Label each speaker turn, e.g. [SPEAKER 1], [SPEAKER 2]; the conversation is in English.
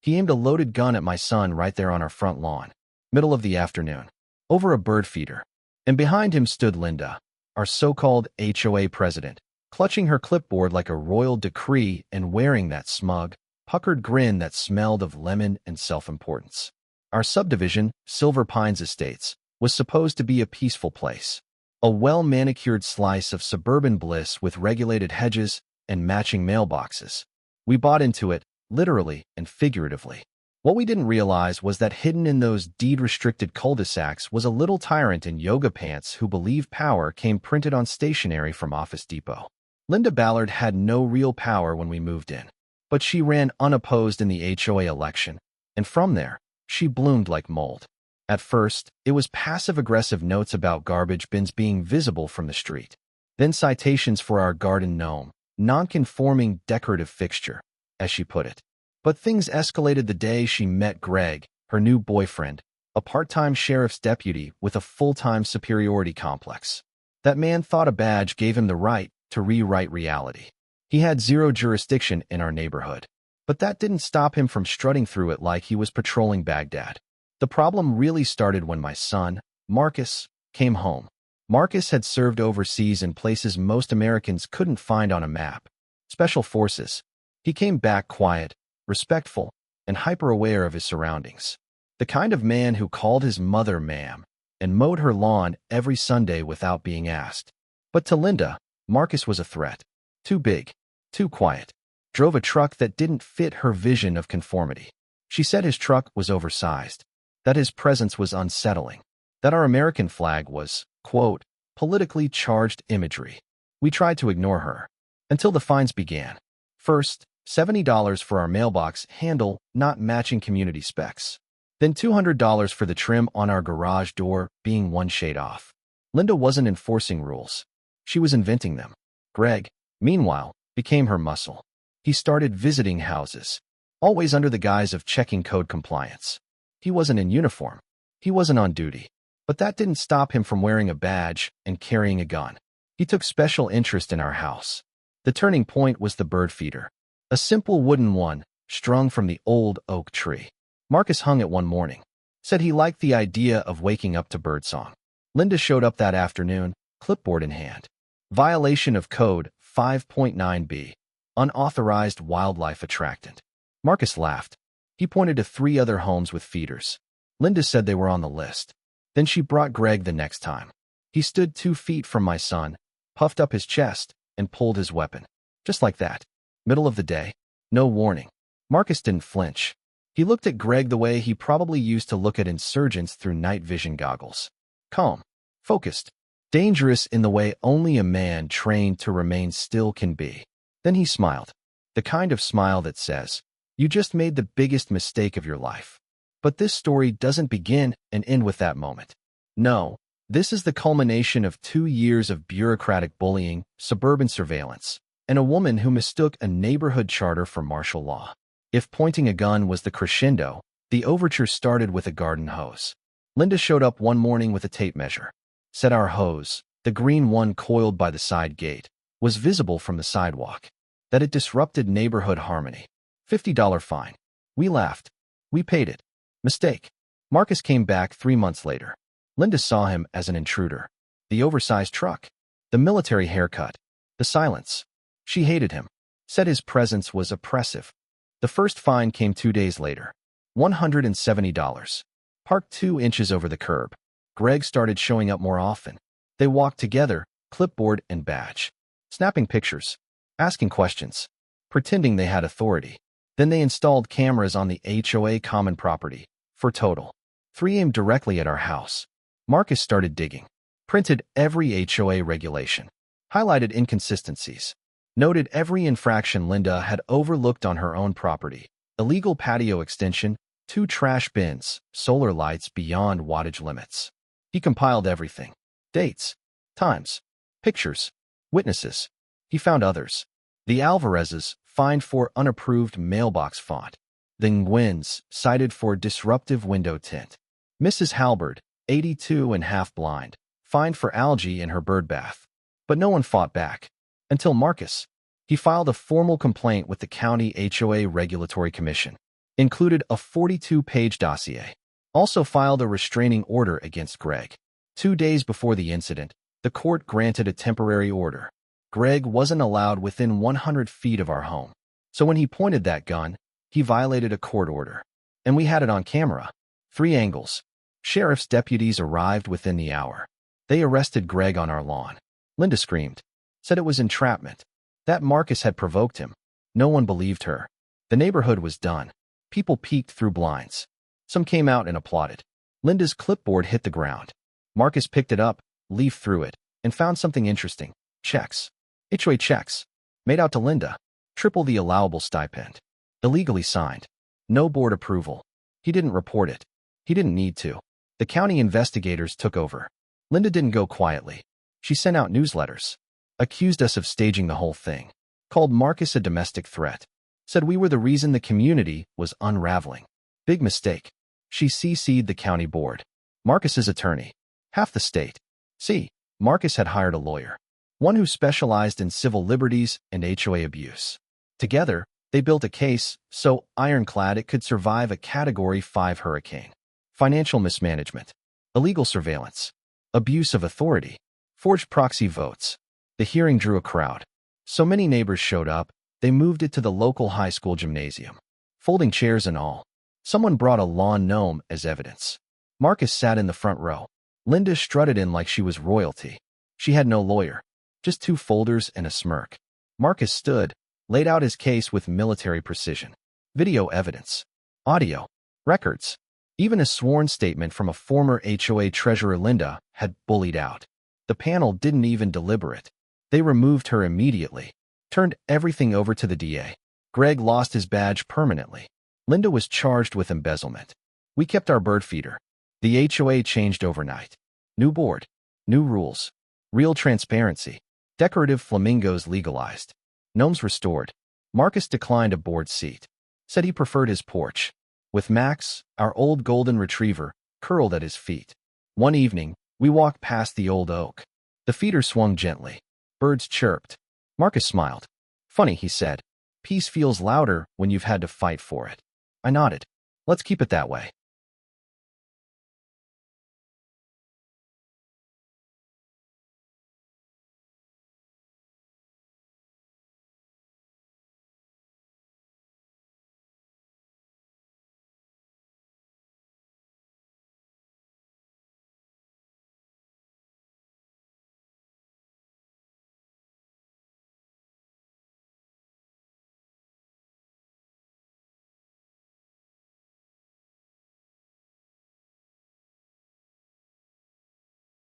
[SPEAKER 1] He aimed a loaded gun at my son right there on our front lawn, middle of the afternoon, over a bird feeder. And behind him stood Linda, our so-called HOA president, clutching her clipboard like a royal decree and wearing that smug, puckered grin that smelled of lemon and self-importance. Our subdivision, Silver Pines Estates, was supposed to be a peaceful place. A well-manicured slice of suburban bliss with regulated hedges and matching mailboxes. We bought into it, literally and figuratively. What we didn't realize was that hidden in those deed-restricted cul-de-sacs was a little tyrant in yoga pants who believed power came printed on stationery from Office Depot. Linda Ballard had no real power when we moved in, but she ran unopposed in the HOA election, and from there, she bloomed like mold. At first, it was passive-aggressive notes about garbage bins being visible from the street. Then citations for our garden gnome, non-conforming decorative fixture, as she put it. But things escalated the day she met Greg, her new boyfriend, a part-time sheriff's deputy with a full-time superiority complex. That man thought a badge gave him the right to rewrite reality. He had zero jurisdiction in our neighborhood, but that didn't stop him from strutting through it like he was patrolling Baghdad. The problem really started when my son, Marcus, came home. Marcus had served overseas in places most Americans couldn't find on a map. Special forces. He came back quiet, respectful, and hyper-aware of his surroundings. The kind of man who called his mother ma'am and mowed her lawn every Sunday without being asked. But to Linda, Marcus was a threat. Too big, too quiet. Drove a truck that didn't fit her vision of conformity. She said his truck was oversized, that his presence was unsettling, that our American flag was, quote, politically charged imagery. We tried to ignore her, until the fines began. First, $70 for our mailbox handle not matching community specs. Then $200 for the trim on our garage door being one shade off. Linda wasn't enforcing rules. She was inventing them. Greg, meanwhile, became her muscle. He started visiting houses, always under the guise of checking code compliance. He wasn't in uniform. He wasn't on duty. But that didn't stop him from wearing a badge and carrying a gun. He took special interest in our house. The turning point was the bird feeder. A simple wooden one, strung from the old oak tree. Marcus hung it one morning. Said he liked the idea of waking up to birdsong. Linda showed up that afternoon, clipboard in hand. Violation of Code 5.9b. Unauthorized wildlife attractant. Marcus laughed. He pointed to 3 other homes with feeders. Linda said they were on the list. Then she brought Greg the next time. He stood 2 feet from my son, puffed up his chest, and pulled his weapon. Just like that. Middle of the day. No warning. Marcus didn't flinch. He looked at Greg the way he probably used to look at insurgents through night vision goggles. Calm. Focused. Dangerous in the way only a man trained to remain still can be. Then he smiled. The kind of smile that says, "You just made the biggest mistake of your life." But this story doesn't begin and end with that moment. No, this is the culmination of 2 years of bureaucratic bullying, suburban surveillance, and a woman who mistook a neighborhood charter for martial law. If pointing a gun was the crescendo, the overture started with a garden hose. Linda showed up one morning with a tape measure. Said our hose, the green one coiled by the side gate, was visible from the sidewalk. That it disrupted neighborhood harmony. $50 fine. We laughed. We paid it. Mistake. Marcus came back 3 months later. Linda saw him as an intruder. The oversized truck. The military haircut. The silence. She hated him. Said his presence was oppressive. The first fine came 2 days later. $170. Parked 2 inches over the curb. Greg started showing up more often. They walked together, clipboard and badge. Snapping pictures. Asking questions. Pretending they had authority. Then they installed cameras on the HOA common property, for total. 3 aimed directly at our house. Marcus started digging. Printed every HOA regulation. Highlighted inconsistencies. Noted every infraction Linda had overlooked on her own property. Illegal patio extension, 2 trash bins, solar lights beyond wattage limits. He compiled everything. Dates, times, pictures, witnesses. He found others. The Alvarezes, fined for unapproved mailbox font. The Nguyen's, cited for disruptive window tint. Mrs. Halberd, 82 and half blind, fined for algae in her bird bath. But no one fought back. Until Marcus. He filed a formal complaint with the County HOA Regulatory Commission. included a 42-page dossier. Also filed a restraining order against Greg. 2 days before the incident, the court granted a temporary order. Greg wasn't allowed within 100 feet of our home. So when he pointed that gun, he violated a court order. And we had it on camera. 3 angles. Sheriff's deputies arrived within the hour. They arrested Greg on our lawn. Linda screamed. Said it was entrapment. That Marcus had provoked him. No one believed her. The neighborhood was done. People peeked through blinds. Some came out and applauded. Linda's clipboard hit the ground. Marcus picked it up, leafed through it, and found something interesting. Checks. HOA checks. Made out to Linda. Triple the allowable stipend. Illegally signed. No board approval. He didn't report it. He didn't need to. The county investigators took over. Linda didn't go quietly. She sent out newsletters. Accused us of staging the whole thing. Called Marcus a domestic threat. Said we were the reason the community was unraveling. Big mistake. She CC'd the county board. Marcus's attorney. Half the state. See, Marcus had hired a lawyer. One who specialized in civil liberties and HOA abuse. Together, they built a case so ironclad it could survive a Category 5 hurricane. Financial mismanagement. Illegal surveillance. Abuse of authority. Forged proxy votes. The hearing drew a crowd. So many neighbors showed up, they moved it to the local high school gymnasium. Folding chairs and all. Someone brought a lawn gnome as evidence. Marcus sat in the front row. Linda strutted in like she was royalty. She had no lawyer. Just 2 folders and a smirk. Marcus stood, laid out his case with military precision. Video evidence. Audio. Records. Even a sworn statement from a former HOA treasurer Linda had bullied out. The panel didn't even deliberate. They removed her immediately. Turned everything over to the DA. Greg lost his badge permanently. Linda was charged with embezzlement. We kept our bird feeder. The HOA changed overnight. New board. New rules. Real transparency. Decorative flamingos legalized. Gnomes restored. Marcus declined a board seat. Said he preferred his porch. With Max, our old golden retriever, curled at his feet. One evening, we walked past the old oak. The feeder swung gently. Birds chirped. Marcus smiled. Funny, he said. Peace feels louder when you've had to fight for it. I nodded. Let's keep it that way.